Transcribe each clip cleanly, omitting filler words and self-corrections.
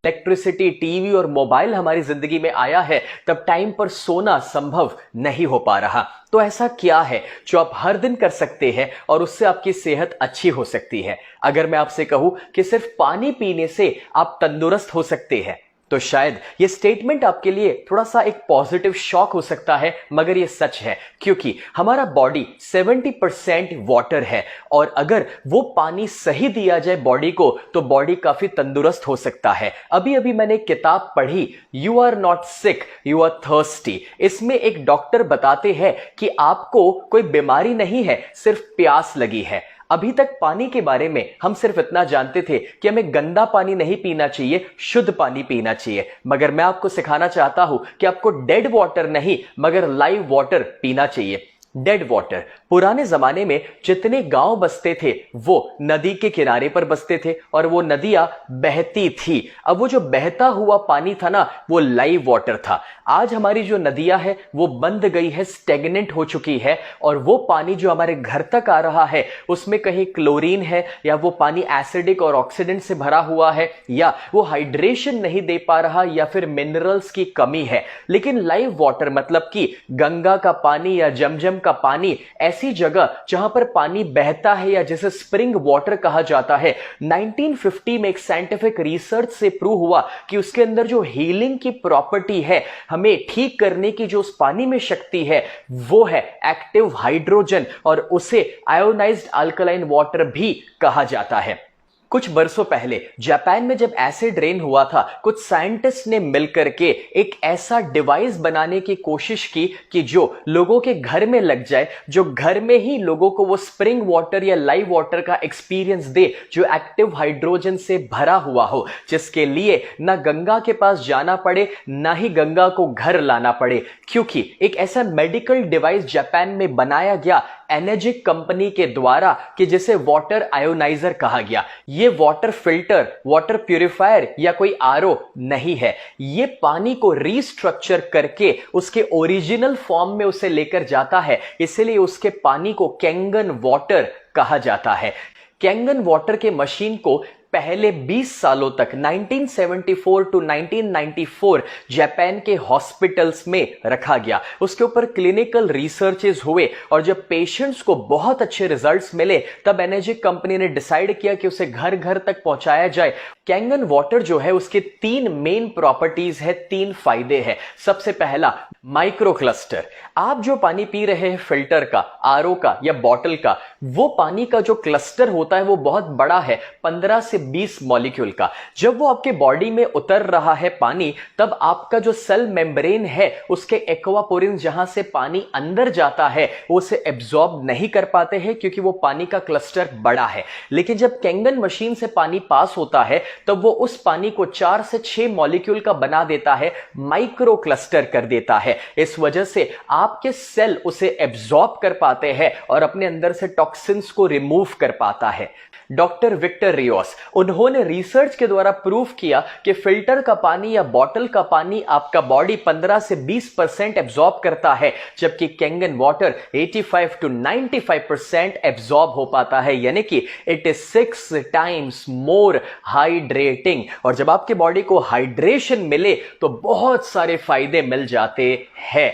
Electricity, TV और mobile हमारी जिंदगी में आया है, तब टाइम पर सोना संभव नहीं हो पा रहा। तो ऐसा क्या है जो आप हर दिन कर सकते हैं और उससे आपकी सेहत अच्छी हो सकती है? अगर मैं आपसे कहूं कि सिर्फ पानी पीने से आप तंदुरुस्त हो सकते हैं, तो शायद ये स्टेटमेंट आपके लिए थोड़ा सा एक पॉजिटिव शॉक हो सकता है, मगर ये सच है, क्योंकि हमारा बॉडी 70% वाटर है और अगर वो पानी सही दिया जाए बॉडी को, तो बॉडी काफी तंदुरुस्त हो सकता है। अभी अभी मैंने एक किताब पढ़ी, you are not sick, you are thirsty. इसमें एक डॉक्टर बताते हैं कि आपको कोई बीमारी नहीं है, सिर्फ प्यास लगी है। अभी तक पानी के बारे में हम सिर्फ इतना जानते थे कि हमें गंदा पानी नहीं पीना चाहिए, शुद्ध पानी पीना चाहिए। मगर मैं आपको सिखाना चाहता हूं कि आपको डेड वाटर नहीं मगर लाइव वाटर पीना चाहिए। डेड वाटर, पुराने जमाने में जितने गांव बसते थे वो नदी के किनारे पर बसते थे और वो नदियां बहती थी। अब वो जो बहता हुआ पानी था ना, वो लाइव वाटर था। आज हमारी जो नदियां है वो बंद गई है, स्टेगनेंट हो चुकी है, और वो पानी जो हमारे घर तक आ रहा है उसमें कहीं क्लोरीन है, या वो पानी एसिडिक और ऑक्सीडेंट से भरा हुआ है, या वो हाइड्रेशन नहीं दे पा रहा, या फिर मिनरल्स की कमी है। लेकिन लाइव वाटर मतलब कि गंगा का पानी या जमजम का पानी, ऐसी जगह जहां पर पानी बहता है या जिसे स्प्रिंग वाटर कहा जाता है, 1950 में एक साइंटिफिक रिसर्च से प्रूव हुआ कि उसके अंदर जो हीलिंग की प्रॉपर्टी है, हमें ठीक करने की जो उस पानी में शक्ति है, वो है एक्टिव हाइड्रोजन, और उसे आयोनाइज्ड अल्कलाइन वाटर भी कहा जाता है। कुछ बरसों पहले जापान में जब एसिड रेन हुआ था, कुछ साइंटिस्ट ने मिलकर के एक ऐसा डिवाइस बनाने की कोशिश की कि जो लोगों के घर में लग जाए, जो घर में ही लोगों को वो स्प्रिंग वाटर या लाइव वाटर का एक्सपीरियंस दे, जो एक्टिव हाइड्रोजन से भरा हुआ हो, जिसके लिए ना गंगा के पास जाना पड़े, ना ही गंगा को घर लाना पड़े। क्योंकि एक ऐसा मेडिकल डिवाइस जापान में बनाया गया एनर्जिक कंपनी के द्वारा कि जिसे वाटर आयोनाइजर कहा गया। ये वाटर फिल्टर, वाटर प्यूरिफायर या कोई आरओ नहीं है। ये पानी को रीस्ट्रक्चर करके उसके ओरिजिनल फॉर्म में उसे लेकर जाता है, इसलिए उसके पानी को कैंगन वाटर कहा जाता है। कैंगन वाटर के मशीन को पहले 20 सालों तक 1974 टू 1994 जापान के हॉस्पिटल्स में रखा गया। उसके ऊपर क्लिनिकल रिसर्चेस हुए और जब पेशेंट्स को बहुत अच्छे रिजल्ट्स मिले, तब एनर्जिक कंपनी ने डिसाइड किया कि उसे घर घर तक पहुंचाया जाए। कैंगन वाटर जो है उसके 3 मेन प्रॉपर्टीज है, 3 फायदे हैं। सबसे पहला, माइक्रो क्लस्टर। आप जो पानी पी रहे हैं फिल्टर का, आरओ का या बॉटल का, वो पानी का जो क्लस्टर होता है वो बहुत बड़ा है, 15 से 20 मॉलिक्यूल का। जब वो आपके बॉडी में उतर रहा है पानी, तब आपका जो सेल मेम्ब्रेन है, उसके एक्वापोरिन जहां से पानी अंदर जाता है, वो उसे एब्जॉर्ब नहीं कर पाते हैं क्योंकि वो पानी का क्लस्टर बड़ा है। लेकिन जब कैंगन मशीन से पानी पास होता है, तब वो उस पानी को 4 से 6 मॉलिक्यूल का बना देता है, माइक्रो क्लस्टर कर देता है। इस वजह से आपके सेल उसे एब्जॉर्ब कर पाते हैं और अपने अंदर से टॉक्सिन्स को रिमूव कर पाता है। डॉक्टर विक्टर रियोस, उन्होंने रिसर्च के द्वारा प्रूव किया कि फिल्टर का पानी या बॉटल का पानी आपका बॉडी 15 से 20% एब्जॉर्ब करता है, जबकि कैंगन वाटर 85 टू 95% एब्जॉर्ब हो पाता है, यानी कि it is 6 times more hydrating. और जब आपके बॉडी को हाइड्रेशन मिले तो बहुत सारे फायदे मिल जाते हैं।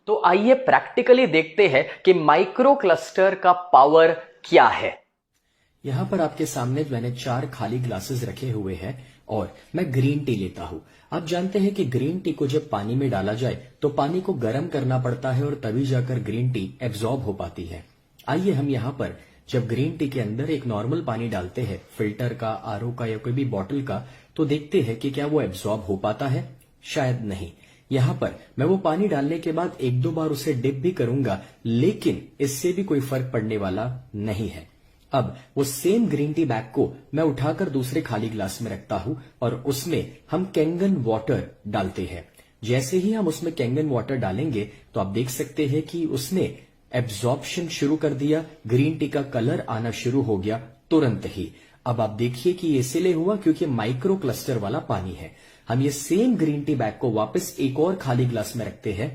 तो आइए प्रैक्टिकली देखते हैं कि माइक्रो क्लस्टर का पावर क्या है। यहाँ पर आपके सामने मैंने 4 खाली ग्लासेस रखे हुए हैं और मैं ग्रीन टी लेता हूँ। आप जानते हैं कि ग्रीन टी को जब पानी में डाला जाए तो पानी को गर्म करना पड़ता है और तभी जाकर ग्रीन टी एब्जॉर्ब हो पाती है। आइए हम यहाँ पर जब ग्रीन टी के अंदर एक नॉर्मल पानी डालते हैं, फिल्टर का, आरओ का या कोई भी बॉटल का, तो देखते हैं कि क्या वो एब्जॉर्ब हो पाता है? शायद नहीं। यहाँ पर मैं वो पानी डालने के बाद 1-2 बार उसे डिप भी करूंगा, लेकिन इससे भी कोई फर्क पड़ने वाला नहीं है। अब वो सेम ग्रीन टी बैग को मैं उठाकर दूसरे खाली ग्लास में रखता हूं और उसमें हम कैंगन वाटर डालते हैं। जैसे ही हम उसमें कैंगन वाटर डालेंगे तो आप देख सकते हैं कि उसने एब्जॉर्प्शन शुरू कर दिया, ग्रीन टी का कलर आना शुरू हो गया तुरंत ही। अब आप देखिए कि ये इसलिए हुआ क्योंकि माइक्रो क्लस्टर वाला पानी है। हम ये सेम ग्रीन टी बैग को वापस एक और खाली ग्लास में रखते हैं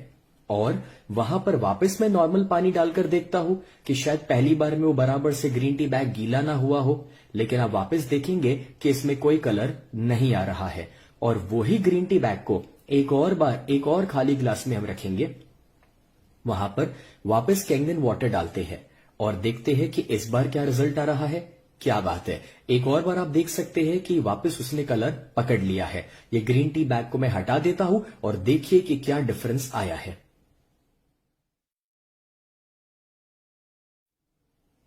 और वहां पर वापस मैं नॉर्मल पानी डालकर देखता हूं कि शायद पहली बार में वो बराबर से ग्रीन टी बैग गीला ना हुआ हो, लेकिन आप वापस देखेंगे कि इसमें कोई कलर नहीं आ रहा है। और वही ग्रीन टी बैग को एक और खाली ग्लास में हम रखेंगे, वहां पर वापस कैंगन वाटर डालते हैं और देखते हैं कि इस बार क्या रिजल्ट आ रहा है। क्या बात है, एक और बार आप देख सकते हैं कि वापस उसने कलर पकड़ लिया है। ये ग्रीन टी बैग को मैं हटा देता हूं और देखिए कि क्या डिफरेंस आया है।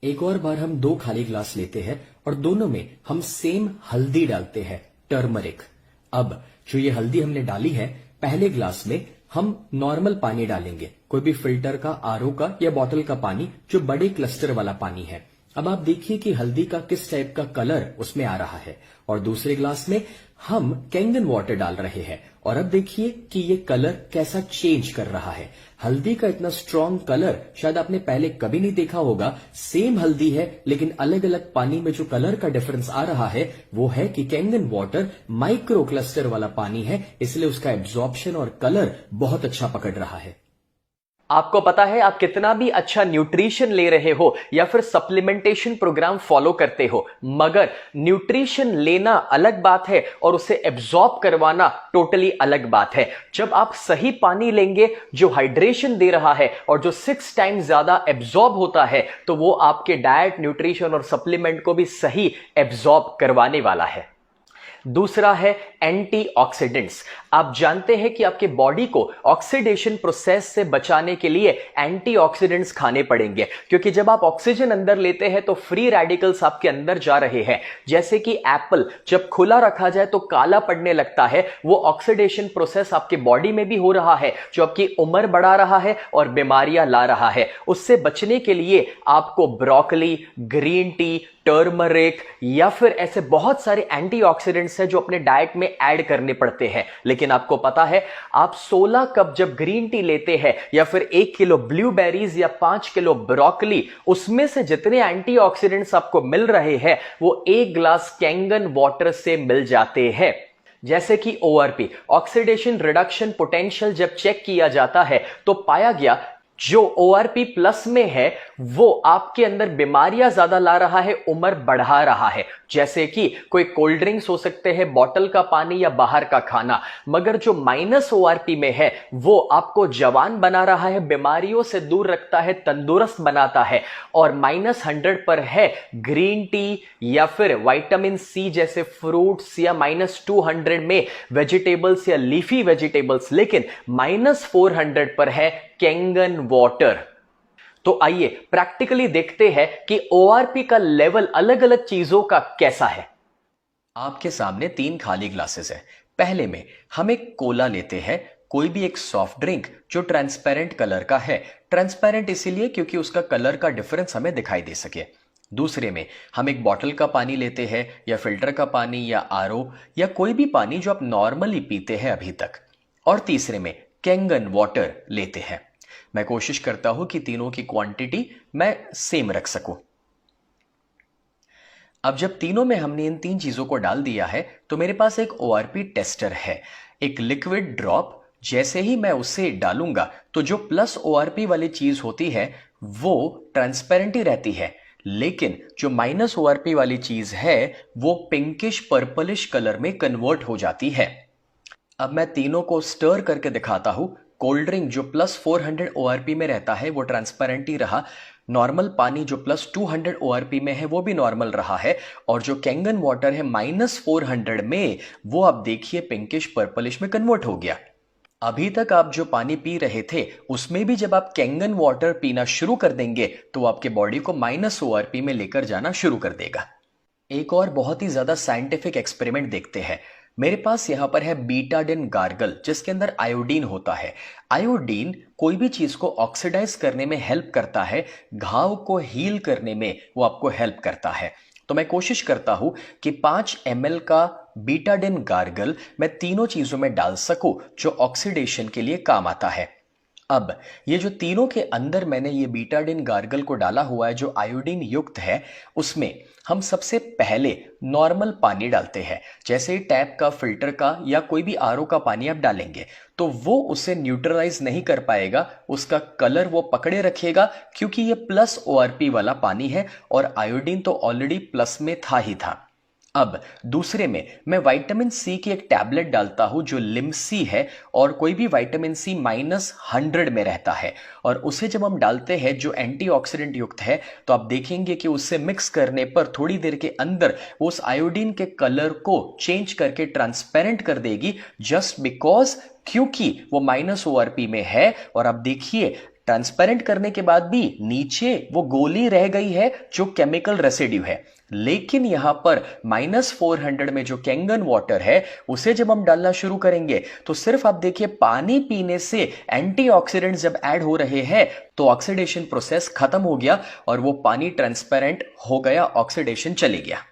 एक और बार हम 2 खाली ग्लास लेते हैं और दोनों में हम सेम हल्दी डालते हैं, टर्मरिक। अब जो ये हल्दी हमने डाली है, पहले ग्लास में हम नॉर्मल पानी डालेंगे, कोई भी फिल्टर का, आरओ का या बॉटल का पानी, जो बड़े क्लस्टर वाला पानी है। अब आप देखिए कि हल्दी का किस टाइप का कलर उसमें आ रहा है। और दूसरे ग्लास में हम कैंगन वाटर डाल रहे हैं और अब देखिए कि ये कलर कैसा चेंज कर रहा है। हल्दी का इतना स्ट्रॉन्ग कलर शायद आपने पहले कभी नहीं देखा होगा। सेम हल्दी है लेकिन अलग अलग पानी में जो कलर का डिफरेंस आ रहा है वो है कि कैंगन वाटर माइक्रो क्लस्टर वाला पानी है, इसलिए उसका एब्जॉर्प्शन और कलर बहुत अच्छा पकड़ रहा है। आपको पता है, आप कितना भी अच्छा न्यूट्रिशन ले रहे हो या फिर सप्लीमेंटेशन प्रोग्राम फॉलो करते हो, मगर न्यूट्रिशन लेना अलग बात है और उसे एब्जॉर्ब करवाना टोटली अलग बात है। जब आप सही पानी लेंगे जो हाइड्रेशन दे रहा है और जो 6 टाइम्स ज्यादा एब्जॉर्ब होता है, तो वो आपके डाइट, न्यूट्रिशन और सप्लीमेंट को भी सही एब्जॉर्ब करवाने वाला है। दूसरा है एंटीऑक्सीडेंट्स। आप जानते हैं कि आपके बॉडी को ऑक्सीडेशन प्रोसेस से बचाने के लिए एंटीऑक्सीडेंट्स खाने पड़ेंगे, क्योंकि जब आप ऑक्सीजन अंदर लेते हैं तो फ्री रेडिकल्स आपके अंदर जा रहे हैं। जैसे कि एप्पल जब खुला रखा जाए तो काला पड़ने लगता है, वो ऑक्सीडेशन प्रोसेस आपके बॉडी में भी हो रहा है, जो आपकी उम्र बढ़ा रहा है और बीमारियां ला रहा है। उससे बचने के लिए आपको ब्रोकली, ग्रीन टी, टर्मरिक या फिर ऐसे बहुत सारे एंटीऑक्सीडेंट्स हैं जो अपने डाइट में ऐड करने पड़ते हैं। लेकिन आपको पता है, आप 16 कप जब ग्रीन टी लेते हैं या फिर 1 किलो ब्लूबेरीज या 5 किलो ब्रोकली, उसमें से जितने एंटीऑक्सीडेंट्स आपको मिल रहे हैं वो 1 ग्लास कैंगन वाटर से मिल जाते हैं। जैसे कि ORP, ऑक्सीडेशन रिडक्शन पोटेंशियल, जब चेक किया जाता है तो पाया गया जो ORP प्लस में है वो आपके अंदर बीमारियां ज्यादा ला रहा है, उम्र बढ़ा रहा है। जैसे कि कोई कोल्ड ड्रिंक्स हो सकते हैं, बॉटल का पानी या बाहर का खाना। मगर जो माइनस ORP में है वो आपको जवान बना रहा है, बीमारियों से दूर रखता है, तंदुरुस्त बनाता है। और -100 पर है ग्रीन टी या फिर विटामिन C जैसे फ्रूट्स, या -200 में वेजिटेबल्स या लीफी वेजिटेबल्स, लेकिन -400 पर है कैंगन वाटर। तो आइए प्रैक्टिकली देखते हैं कि ORP का लेवल अलग अलग चीजों का कैसा है। आपके सामने 3 खाली ग्लासेस है। पहले में हम एक कोला लेते हैं, कोई भी एक सॉफ्ट ड्रिंक जो ट्रांसपेरेंट कलर का है। ट्रांसपेरेंट इसीलिए क्योंकि उसका कलर का डिफरेंस हमें दिखाई दे सके। दूसरे में हम एक बॉटल का पानी लेते हैं, या फिल्टर का पानी, या RO, या कोई भी पानी जो आप नॉर्मली पीते हैं अभी तक। और तीसरे में कैंगन वाटर लेते हैं। मैं कोशिश करता हूं कि तीनों की क्वांटिटी मैं सेम रख सकूं। अब जब तीनों में हमने इन 3 चीजों को डाल दिया है तो मेरे पास एक ORP टेस्टर है, एक लिक्विड ड्रॉप। जैसे ही मैं उसे डालूंगा तो जो प्लस ORP वाली चीज होती है वो ट्रांसपेरेंट ही रहती है, लेकिन जो माइनस ORP वाली चीज है वो पिंकिश पर्पलिश कलर में कन्वर्ट हो जाती है। अब मैं तीनों को स्टर करके दिखाता हूं। कोल्ड ड्रिंक जो +400 ORP में रहता है वो ट्रांसपेरेंट ही रहा। नॉर्मल पानी जो +200 ORP में है वो भी नॉर्मल रहा है। और जो कैंगन वाटर है -400 में, वो आप देखिए पिंकिश पर्पलिश में कन्वर्ट हो गया। अभी तक आप जो पानी पी रहे थे उसमें भी जब आप कैंगन वाटर पीना शुरू कर देंगे तो आपके बॉडी को -ORP में लेकर जाना शुरू कर देगा। एक और बहुत ही ज्यादा साइंटिफिक एक्सपेरिमेंट देखते हैं। मेरे पास यहां पर है बीटाडिन गार्गल, जिसके अंदर आयोडीन होता है। आयोडीन कोई भी चीज को ऑक्सीडाइज करने में हेल्प करता है, घाव को हील करने में वो आपको हेल्प करता है। तो मैं कोशिश करता हूं कि 5 ml का बीटाडिन गार्गल मैं तीनों चीजों में डाल सकूं जो ऑक्सीडेशन के लिए काम आता है। अब ये जो तीनों के अंदर मैंने ये बीटाडिन गार्गल को डाला हुआ है जो आयोडीन युक्त है, उसमें हम सबसे पहले नॉर्मल पानी डालते हैं। जैसे ही टैप का, फिल्टर का या कोई भी आरओ का पानी आप डालेंगे तो वो उसे न्यूट्रलाइज नहीं कर पाएगा, उसका कलर वो पकड़े रखेगा, क्योंकि ये प्लस ओआरपी वाला पानी है और आयोडीन तो ऑलरेडी प्लस में था ही था। अब दूसरे में मैं विटामिन सी की एक टैबलेट डालता हूं जो लिमसी है, और कोई भी विटामिन सी -100 में रहता है, और उसे जब हम डालते हैं जो एंटीऑक्सीडेंट युक्त है, तो आप देखेंगे कि उससे मिक्स करने पर थोड़ी देर के अंदर उस आयोडीन के कलर को चेंज करके ट्रांसपेरेंट कर देगी, जस्ट बिकॉज क्योंकि वो -ORP में है। और आप देखिए ट्रांसपेरेंट करने के बाद भी नीचे वो गोली रह गई है जो केमिकल रेसिड्यू है, लेकिन यहां पर -400 में जो कैंगन वाटर है उसे जब हम डालना शुरू करेंगे तो सिर्फ आप देखिए पानी पीने से एंटीऑक्सीडेंट्स जब ऐड हो रहे हैं तो ऑक्सीडेशन प्रोसेस खत्म हो गया और वो पानी ट्रांसपेरेंट हो गया, ऑक्सीडेशन चले गया।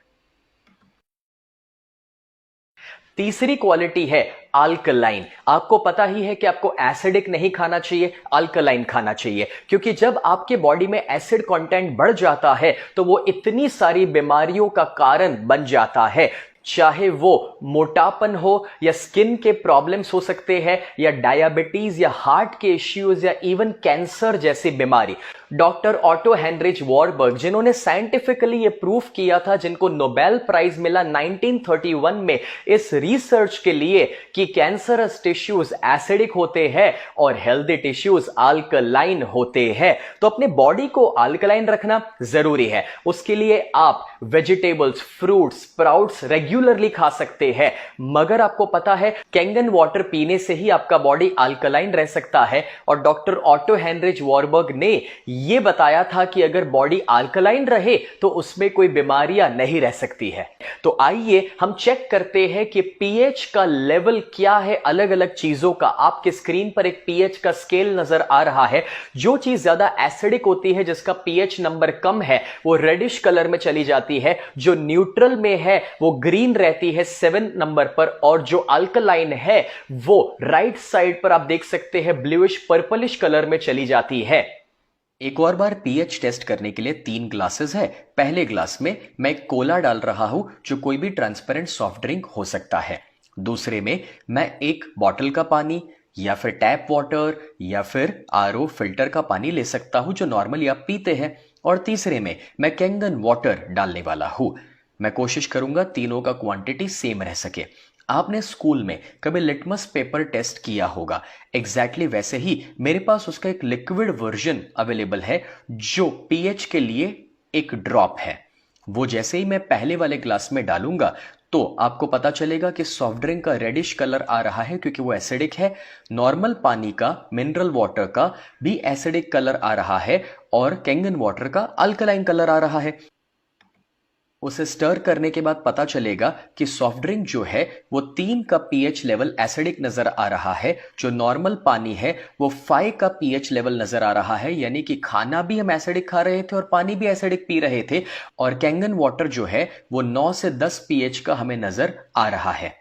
तीसरी क्वालिटी है अल्कलाइन। आपको पता ही है कि आपको एसिडिक नहीं खाना चाहिए, अल्कलाइन खाना चाहिए, क्योंकि जब आपके बॉडी में एसिड कंटेंट बढ़ जाता है तो वो इतनी सारी बीमारियों का कारण बन जाता है, चाहे वो मोटापन हो या स्किन के प्रॉब्लम्स हो सकते हैं या डायबिटीज या हार्ट के इश्यूज या इवन कैंसर जैसी बीमारी। डॉक्टर ऑटो हेनरिच वॉरबर्ग, जिन्होंने साइंटिफिकली ये प्रूफ किया था, जिनको नोबेल प्राइज मिला 1931 में इस रिसर्च के लिए कि कैंसरस टिश्यूज एसिडिक होते हैं और हेल्दी टिश्यूज अल्कलाइन होते हैं। तो अपने बॉडी को अल्कलाइन रखना जरूरी है। उसके लिए आप वेजिटेबल्स, फ्रूट्स, स्प्राउट्स रेगुलरली खा सकते हैं, मगर आपको पता है कैंगन वाटर पीने से ही आपका बॉडी अल्कलाइन रह सकता है। और डॉक्टर ऑटो हेनरिच वॉरबर्ग ने यह बताया था कि अगर बॉडी अल्कलाइन रहे तो उसमें कोई बीमारियां नहीं रह सकती है। तो आइए हम चेक करते हैं कि पीएच का लेवल क्या है अलग अलग चीजों का। आपके स्क्रीन पर एक पीएच का स्केल नजर आ रहा है। जो चीज ज्यादा एसिडिक होती है, जिसका पीएच नंबर कम है, वो रेडिश कलर में चली जाती है। जो न्यूट्रल में है वो ग्रीन रहती है 7 नंबर पर, और जो अल्कलाइन है वो राइट साइड पर आप देख सकते हैं ब्लूइश पर्पलिश कलर में चली जाती है। एक और बार पीएच टेस्ट करने के लिए 3 ग्लासेस है। पहले ग्लास में मैं कोला डाल रहा हूं जो कोई भी ट्रांसपेरेंट सॉफ्ट ड्रिंक हो सकता है। दूसरे में मैं एक बॉटल का पानी या फिर टैप वाटर या फिर आरओ फिल्टर का पानी ले सकता हूं जो नॉर्मली आप पीते हैं। और तीसरे में मैं कैंगन वाटर डालने वाला हूं। मैं कोशिश करूंगा तीनों का क्वांटिटी सेम रह सके। आपने स्कूल में कभी लिटमस पेपर टेस्ट किया होगा, एग्जैक्टली वैसे ही मेरे पास उसका एक लिक्विड वर्जन अवेलेबल है जो पीएच के लिए एक ड्रॉप है। वो जैसे ही मैं पहले वाले ग्लास में डालूंगा तो आपको पता चलेगा कि सॉफ्ट ड्रिंक का रेडिश कलर आ रहा है क्योंकि वो एसिडिक है। नॉर्मल पानी का, मिनरल वाटर का भी एसिडिक कलर आ रहा है और कैंगन वाटर का अल्कलाइन कलर आ रहा है। उसे स्टर करने के बाद पता चलेगा कि सॉफ्ट ड्रिंक जो है वो 3 का पीएच लेवल एसिडिक नजर आ रहा है। जो नॉर्मल पानी है वो 5 का पीएच लेवल नजर आ रहा है, यानी कि खाना भी हम एसिडिक खा रहे थे और पानी भी एसिडिक पी रहे थे। और कैंगन वाटर जो है वो 9 से 10 पीएच का हमें नजर आ रहा है।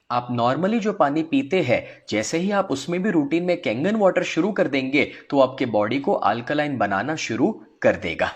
आप नॉर्मली जो पानी पीते हैं, जैसे ही आप उसमें भी रूटीन में कैंगन वाटर शुरू कर देंगे तो आपके बॉडी को अल्कलाइन बनाना शुरू कर देगा।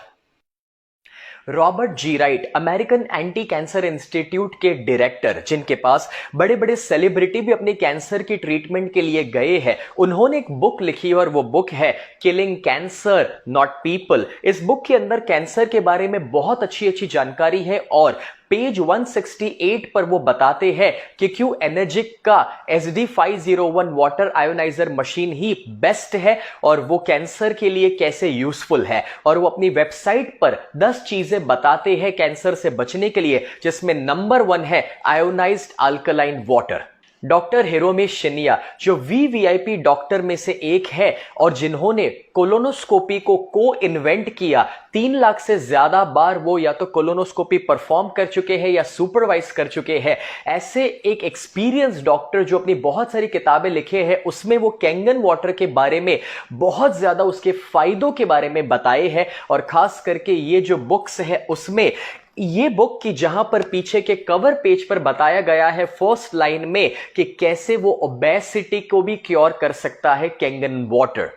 Robert ji Wright, American Anti Cancer Institute के डायरेक्टर, जिनके पास बड़े बड़े सेलिब्रिटी भी अपने कैंसर की ट्रीटमेंट के लिए गए हैं, उन्होंने एक बुक लिखी और वो बुक है किलिंग कैंसर नॉट पीपल। इस बुक के अंदर कैंसर के बारे में बहुत अच्छी अच्छी जानकारी है और पेज 168 पर वो बताते हैं कि क्यों एनर्जिक का SD501 वाटर आयोनाइजर मशीन ही बेस्ट है और वो कैंसर के लिए कैसे यूजफुल है। और वो अपनी वेबसाइट पर 10 चीजें बताते हैं कैंसर से बचने के लिए, जिसमें नंबर 1 है ionised alkaline water. Doctor Hiromi शिनिया, जो VVIP डॉक्टर में से एक है और जिन्होंने कोलोनोस्कोपी को इन्वेंट किया, 3 लाख से ज्यादा बार वो या तो कोलोनोस्कोपी परफॉर्म कर चुके हैं या सुपरवाइज कर चुके हैं। ऐसे एक एक्सपीरियंस डॉक्टर जो अपनी बहुत सारी किताबें लिखे हैं, उसमें वो कैंगन वाटर के बारे में बहुत ज्यादा उसके फायदों के बारे में बताए हैं। और खास करके ये जो बुक्स है उसमें ये बुक की जहां पर पीछे के कवर पेज पर बताया गया है फर्स्ट लाइन में कि कैसे वो ओबेसिटी को भी क्योर कर सकता है Kangen water.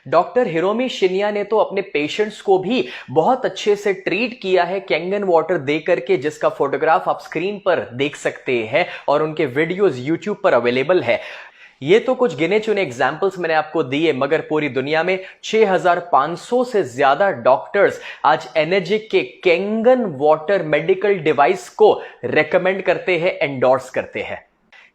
Doctor Hiromi Shinya ने तो अपने पेशेंट्स को भी बहुत अच्छे से ट्रीट किया है कैंगन वाटर दे करके, जिसका फोटोग्राफ आप स्क्रीन पर देख सकते हैं और उनके वीडियोस यूट्यूब पर अवेलेबल है। ये तो कुछ गिने चुने एग्जाम्पल्स मैंने आपको दिए, मगर पूरी दुनिया में 6500 से ज्यादा डॉक्टर्स आज एनर्जिक के कैंगन वाटर मेडिकल डिवाइस को रेकमेंड करते हैं, एंडोर्स करते हैं।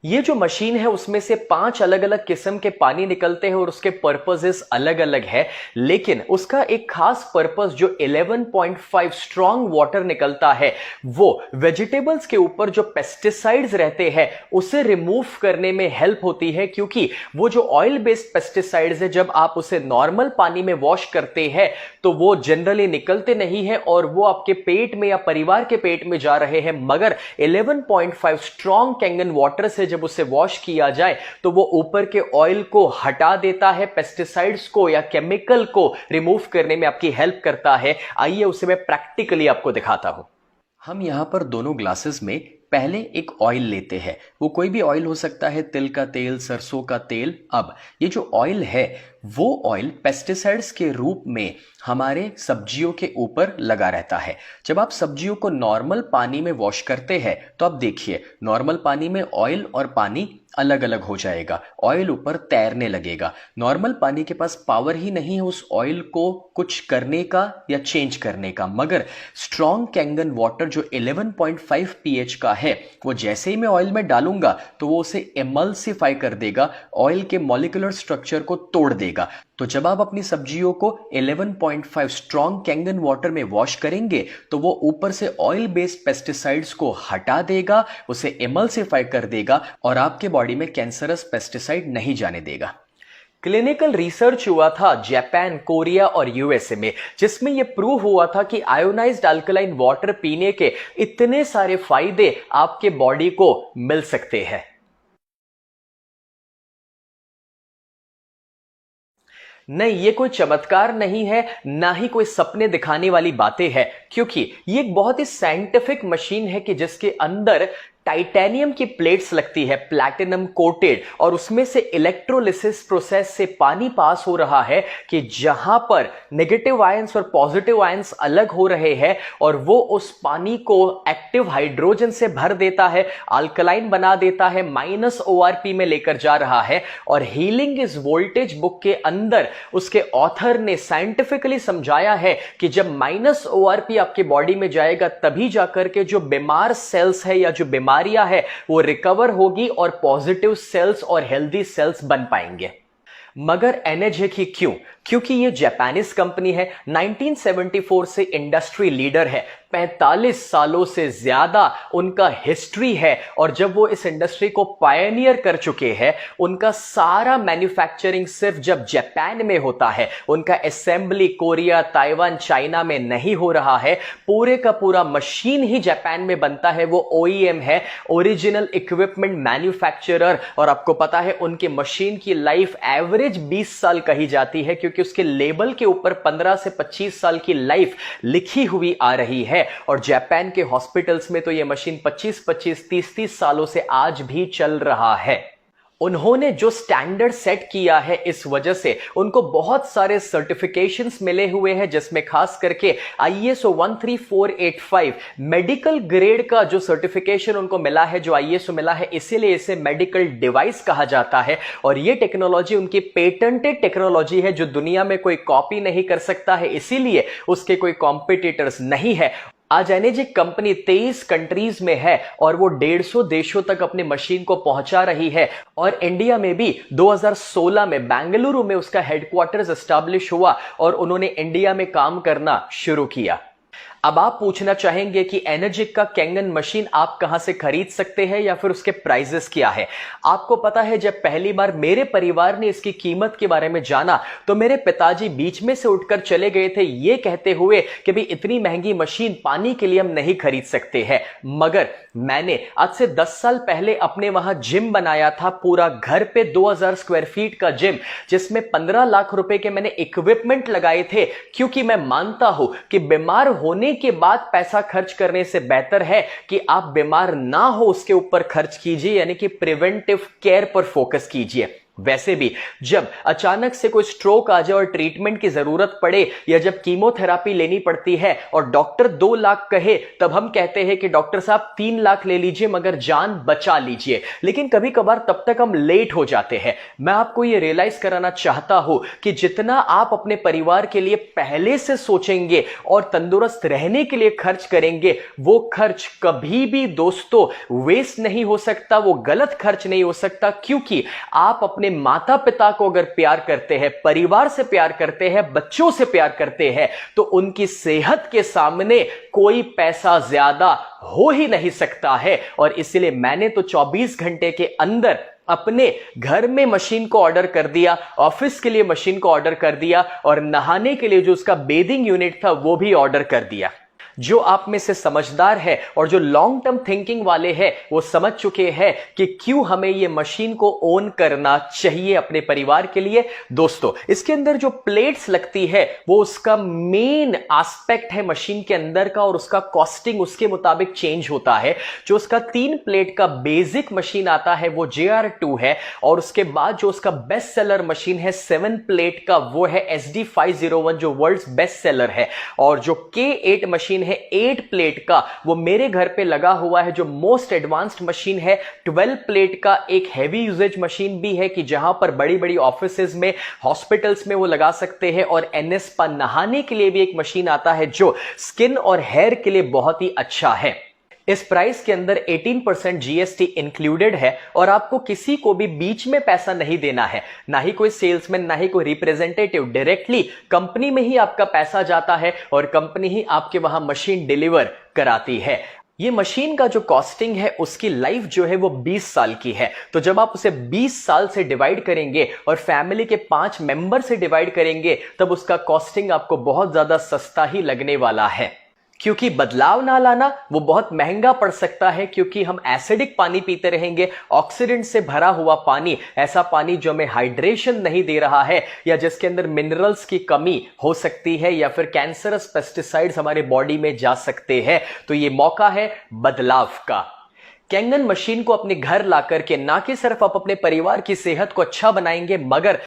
ये जो मशीन है उसमें से 5 अलग अलग किस्म के पानी निकलते हैं और उसके पर्पसेस अलग अलग है, लेकिन उसका एक खास पर्पस जो 11.5 स्ट्रॉन्ग वाटर निकलता है वो वेजिटेबल्स के ऊपर जो पेस्टिसाइड्स रहते हैं उसे रिमूव करने में हेल्प होती है, क्योंकि वो जो ऑयल बेस्ड पेस्टिसाइड्स है जब आप उसे नॉर्मल पानी में वॉश करते हैं तो वो जनरली निकलते नहीं है और वो आपके पेट में या परिवार के पेट में जा रहे हैं, मगर 11.5 स्ट्रॉन्ग कैंगन वाटर से जब उसे वॉश किया जाए तो वो ऊपर के ऑयल को हटा देता है, पेस्टिसाइड्स को या केमिकल को रिमूव करने में आपकी हेल्प करता है। आइए उसे मैं प्रैक्टिकली आपको दिखाता हूं। हम यहां पर दोनों ग्लासेस में पहले एक ऑयल लेते हैं, वो कोई भी ऑयल हो सकता है, तिल का तेल, सरसों का तेल। अब ये जो ऑयल है वो ऑयल पेस्टिसाइड्स के रूप में हमारे सब्जियों के ऊपर लगा रहता है। जब आप सब्जियों को नॉर्मल पानी में वॉश करते हैं तो आप देखिए नॉर्मल पानी में ऑयल और पानी अलग अलग हो जाएगा, ऑयल ऊपर तैरने लगेगा। नॉर्मल पानी के पास पावर ही नहीं है उस ऑयल को कुछ करने का या चेंज करने का, मगर स्ट्रॉन्ग कैंगन वाटर जो 11.5 pH का है वो जैसे ही मैं ऑयल में डालूंगा तो वो उसे एमल्सिफाई कर देगा, ऑयल के मॉलिक्यूलर स्ट्रक्चर को तोड़ देगा। तो जब आप अपनी सब्जियों को 11.5 स्ट्रॉन्ग कैंगन वाटर में वॉश करेंगे तो वो ऊपर से ऑयल बेस्ड पेस्टिसाइड्स को हटा देगा, उसे एमल्सिफाई कर देगा और आपके बॉडी में कैंसरस पेस्टिसाइड नहीं जाने देगा। क्लिनिकल रिसर्च हुआ था जापान, कोरिया और यूएसए में, जिसमें यह प्रूव हुआ था कि आयोनाइज्ड अल्कलाइन वाटर पीने के इतने सारे फायदे आपके बॉडी को मिल सकते हैं। नहीं, ये कोई चमत्कार नहीं है, ना ही कोई सपने दिखाने वाली बातें हैं, क्योंकि ये एक बहुत ही साइंटिफिक मशीन है कि जिसके अंदर टाइटेनियम की प्लेट्स लगती है, प्लैटिनम कोटेड, और उसमें से इलेक्ट्रोलिसिस प्रोसेस से पानी पास हो रहा है कि जहां पर नेगेटिव आयंस और पॉजिटिव आयंस अलग हो रहे हैं और वो उस पानी को एक्टिव हाइड्रोजन से भर देता है, अल्कलाइन बना देता है, -ORP में लेकर जा रहा है। और हीलिंग इज वोल्टेज बुक के अंदर उसके ऑथर ने साइंटिफिकली समझाया है कि जब -ORP आपके बॉडी में जाएगा तभी जाकर के जो बीमार सेल्स है या जो बीमारियां है वो रिकवर होगी और पॉजिटिव सेल्स और हेल्दी सेल्स बन पाएंगे। मगर एनर्जिक ही क्यों? क्योंकि ये जापानीज कंपनी है, 1974 से इंडस्ट्री लीडर है, 45 सालों से ज्यादा उनका हिस्ट्री है, और जब वो इस इंडस्ट्री को पायनियर कर चुके हैं, उनका सारा मैन्युफैक्चरिंग सिर्फ जब जापान में होता है, उनका असेंबली कोरिया, ताइवान, चाइना में नहीं हो रहा है, पूरे का पूरा मशीन ही जापान में बनता है। वो OEM है, ओरिजिनल इक्विपमेंट मैन्युफैक्चरर, और आपको पता है उनकी मशीन की लाइफ एवरेज 20 साल कही जाती है, क्योंकि उसके लेबल के ऊपर 15 से 25 साल की लाइफ लिखी हुई आ रही है। और जापान के हॉस्पिटल्स में तो यह मशीन 25-25, 30-30 सालों से आज भी चल रहा है। उन्होंने जो स्टैंडर्ड सेट किया है, इस वजह से उनको बहुत सारे सर्टिफिकेशंस मिले हुए हैं, जिसमें खास करके ISO 13485 मेडिकल ग्रेड का जो सर्टिफिकेशन उनको मिला है, जो ISO मिला है, इसीलिए इसे मेडिकल डिवाइस कहा जाता है। और ये टेक्नोलॉजी उनकी पेटेंटेड टेक्नोलॉजी है जो दुनिया में कोई कॉपी नहीं कर सकता है, इसीलिए उसके कोई कॉम्पिटिटर्स नहीं है। आज एनर्जिक कंपनी 23 कंट्रीज में है और वो 150 देशों तक अपनी मशीन को पहुंचा रही है। और इंडिया में भी 2016 में बेंगलुरु में उसका हेडक्वार्टर्स एस्टैब्लिश हुआ और उन्होंने इंडिया में काम करना शुरू किया। अब आप पूछना चाहेंगे कि एनर्जिक का कैंगन मशीन आप कहां से खरीद सकते हैं या फिर उसके प्राइसेस क्या है। आपको पता है, जब पहली बार मेरे परिवार ने इसकी कीमत के बारे में जाना तो मेरे पिताजी बीच में से उठकर चले गए थे, ये कहते हुए कि भाई इतनी महंगी मशीन पानी के लिए हम नहीं खरीद सकते हैं। मगर मैंने आज से 10 साल पहले अपने वहां जिम बनाया था, पूरा घर पे 2000 स्क्वायर फीट का जिम, जिसमें 15 लाख रुपए के मैंने इक्विपमेंट लगाए थे, क्योंकि मैं मानता हूं कि बीमार होने के बाद पैसा खर्च करने से बेहतर है कि आप बीमार ना हो उसके ऊपर खर्च कीजिए, यानी कि प्रिवेंटिव केयर पर फोकस कीजिए। वैसे भी जब अचानक से कोई स्ट्रोक आ जाए और ट्रीटमेंट की जरूरत पड़े, या जब कीमोथेरापी लेनी पड़ती है और डॉक्टर 2 लाख कहे, तब हम कहते हैं कि डॉक्टर साहब 3 लाख ले लीजिए मगर जान बचा लीजिए। लेकिन कभी कभार तब तक हम लेट हो जाते हैं। मैं आपको यह रियलाइज कराना चाहता हूं कि जितना आप अपने परिवार के लिए पहले से सोचेंगे और तंदुरुस्त रहने के लिए खर्च करेंगे, वो खर्च कभी भी दोस्तों वेस्ट नहीं हो सकता, वो गलत खर्च नहीं हो सकता। क्योंकि आप अपने माता पिता को अगर प्यार करते हैं, परिवार से प्यार करते हैं, बच्चों से प्यार करते हैं, तो उनकी सेहत के सामने कोई पैसा ज्यादा हो ही नहीं सकता है। और इसलिए मैंने तो 24 घंटे के अंदर अपने घर में मशीन को ऑर्डर कर दिया, ऑफिस के लिए मशीन को ऑर्डर कर दिया, और नहाने के लिए जो उसका बेदिंग यूनिट था वो भी ऑर्डर कर दिया। जो आप में से समझदार है और जो लॉन्ग टर्म थिंकिंग वाले हैं, वो समझ चुके हैं कि क्यों हमें ये मशीन को ओन करना चाहिए अपने परिवार के लिए। दोस्तों, इसके अंदर जो प्लेट्स लगती है वो उसका मेन एस्पेक्ट है मशीन के अंदर का, और उसका कॉस्टिंग उसके मुताबिक चेंज होता है। जो उसका 3 प्लेट का बेसिक मशीन आता है वो JR2 है, और उसके बाद जो उसका बेस्ट सेलर मशीन है 7 प्लेट का, वो है SD501 जो वर्ल्ड्स बेस्ट सेलर है। और जो K8 मशीन है 8 प्लेट का, वो मेरे घर पे लगा हुआ है, जो मोस्ट एडवांस्ड मशीन है। 12 प्लेट का एक हैवी यूजेज मशीन भी है कि जहां पर बड़ी बड़ी ऑफिसेज में, हॉस्पिटल्स में वो लगा सकते हैं। और NS पर नहाने के लिए भी एक मशीन आता है जो स्किन और हेयर के लिए बहुत ही अच्छा है। इस प्राइस के अंदर 18% GST इंक्लूडेड है, और आपको किसी को भी बीच में पैसा नहीं देना है, ना ही कोई सेल्समैन, ना ही कोई रिप्रेजेंटेटिव। डायरेक्टली कंपनी में ही आपका पैसा जाता है और कंपनी ही आपके वहां मशीन डिलीवर कराती है। ये मशीन का जो कॉस्टिंग है उसकी लाइफ जो है वो 20 साल की है। तो जब आप उसे 20 साल से डिवाइड करेंगे और फैमिली के 5 मेंबर से डिवाइड करेंगे, तब उसका कॉस्टिंग आपको बहुत ज्यादा सस्ता ही लगने वाला है। क्योंकि बदलाव ना लाना वो बहुत महंगा पड़ सकता है, क्योंकि हम एसिडिक पानी पीते रहेंगे, ऑक्सीडेंट से भरा हुआ पानी, ऐसा पानी जो हमें हाइड्रेशन नहीं दे रहा है, या जिसके अंदर मिनरल्स की कमी हो सकती है, या फिर कैंसरस पेस्टिसाइड्स हमारे बॉडी में जा सकते हैं। तो ये मौका है बदलाव का। कैंगन मशीन को अपने घर ला करके ना कि सिर्फ आप अपने परिवार की सेहत को अच्छा बनाएंगे, मगर